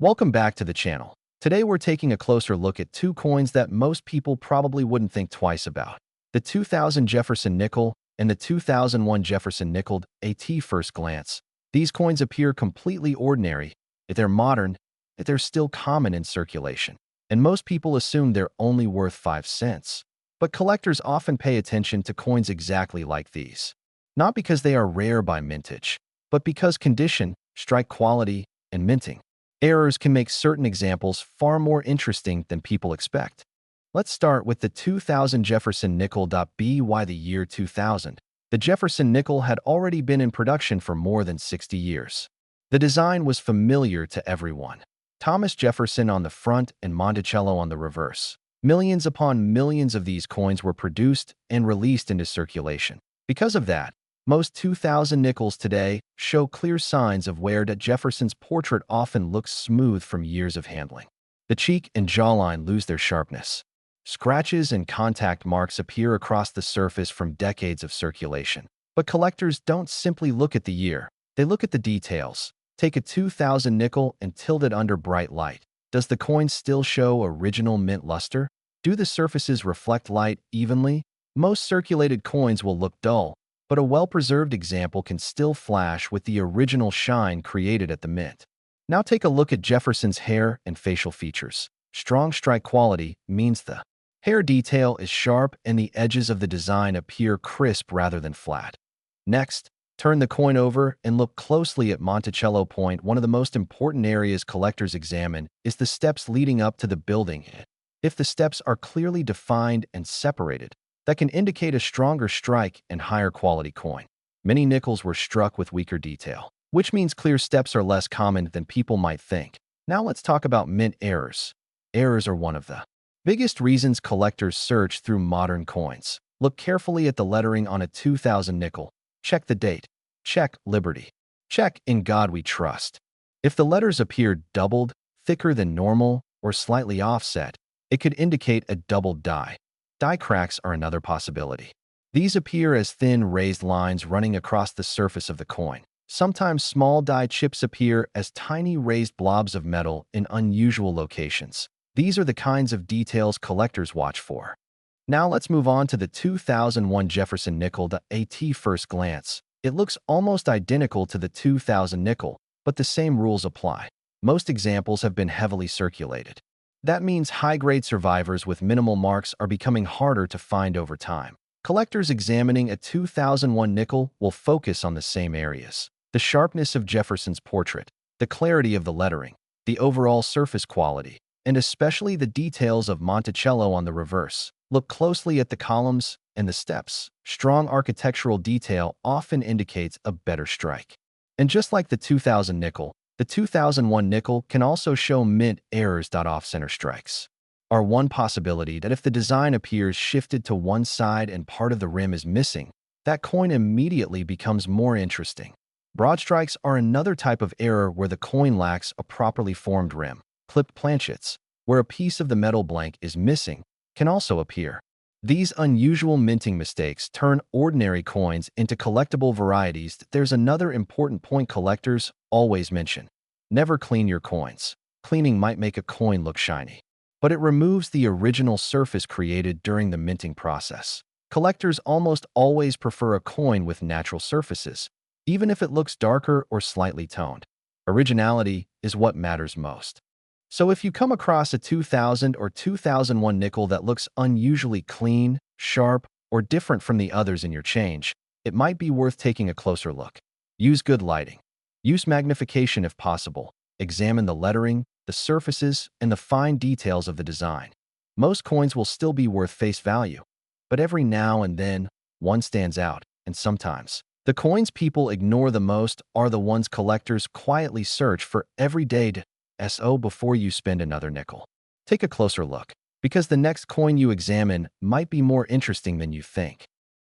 Welcome back to the channel. Today we're taking a closer look at two coins that most people probably wouldn't think twice about. The 2000 Jefferson nickel and the 2001 Jefferson nickel. At first glance, these coins appear completely ordinary. If they're modern, if they're still common in circulation. And most people assume they're only worth 5 cents. But collectors often pay attention to coins exactly like these. Not because they are rare by mintage, but because condition, strike quality, and minting errors can make certain examples far more interesting than people expect. Let's start with the 2000 Jefferson nickel. By the year 2000, the Jefferson nickel had already been in production for more than 60 years. The design was familiar to everyone. Thomas Jefferson on the front and Monticello on the reverse. Millions upon millions of these coins were produced and released into circulation. Because of that, most 2000 nickels today show clear signs of wear. Jefferson's portrait often looks smooth from years of handling. The cheek and jawline lose their sharpness. Scratches and contact marks appear across the surface from decades of circulation. But collectors don't simply look at the year, they look at the details. Take a 2000 nickel and tilt it under bright light. Does the coin still show original mint luster? Do the surfaces reflect light evenly? Most circulated coins will look dull, but a well-preserved example can still flash with the original shine created at the mint. Now take a look at Jefferson's hair and facial features. Strong strike quality means the hair detail is sharp and the edges of the design appear crisp rather than flat. Next, turn the coin over and look closely at Monticello point. One of the most important areas collectors examine is the steps leading up to the building. If the steps are clearly defined and separated, that can indicate a stronger strike and higher quality coin. Many nickels were struck with weaker detail, which means clear steps are less common than people might think. Now let's talk about mint errors. Errors are one of the biggest reasons collectors search through modern coins. Look carefully at the lettering on a 2000 nickel. Check the date. Check Liberty. Check In God We Trust. If the letters appear doubled, thicker than normal, or slightly offset, it could indicate a doubled die. Die cracks are another possibility. These appear as thin raised lines running across the surface of the coin. Sometimes small die chips appear as tiny raised blobs of metal in unusual locations. These are the kinds of details collectors watch for. Now let's move on to the 2001 Jefferson nickel. At first glance, it looks almost identical to the 2000 nickel, but the same rules apply. Most examples have been heavily circulated. That means high-grade survivors with minimal marks are becoming harder to find over time. Collectors examining a 2001 nickel will focus on the same areas: the sharpness of Jefferson's portrait, the clarity of the lettering, the overall surface quality, and especially the details of Monticello on the reverse. Look closely at the columns and the steps. Strong architectural detail often indicates a better strike. And just like the 2000 nickel, the 2001 nickel can also show mint errors. Off-center strikes are one possibility. That if the design appears shifted to one side and part of the rim is missing, that coin immediately becomes more interesting. Broad strikes are another type of error where the coin lacks a properly formed rim. Clipped planchets, where a piece of the metal blank is missing, can also appear. These unusual minting mistakes turn ordinary coins into collectible varieties. There's another important point collectors always mention. Never clean your coins. Cleaning might make a coin look shiny, but it removes the original surface created during the minting process. Collectors almost always prefer a coin with natural surfaces, even if it looks darker or slightly toned. Originality is what matters most. So if you come across a 2000 or 2001 nickel that looks unusually clean, sharp, or different from the others in your change, it might be worth taking a closer look. Use good lighting. Use magnification if possible. Examine the lettering, the surfaces, and the fine details of the design. Most coins will still be worth face value, but every now and then, one stands out, and sometimes the coins people ignore the most are the ones collectors quietly search for every day. So before you spend another nickel, take a closer look, because the next coin you examine might be more interesting than you think.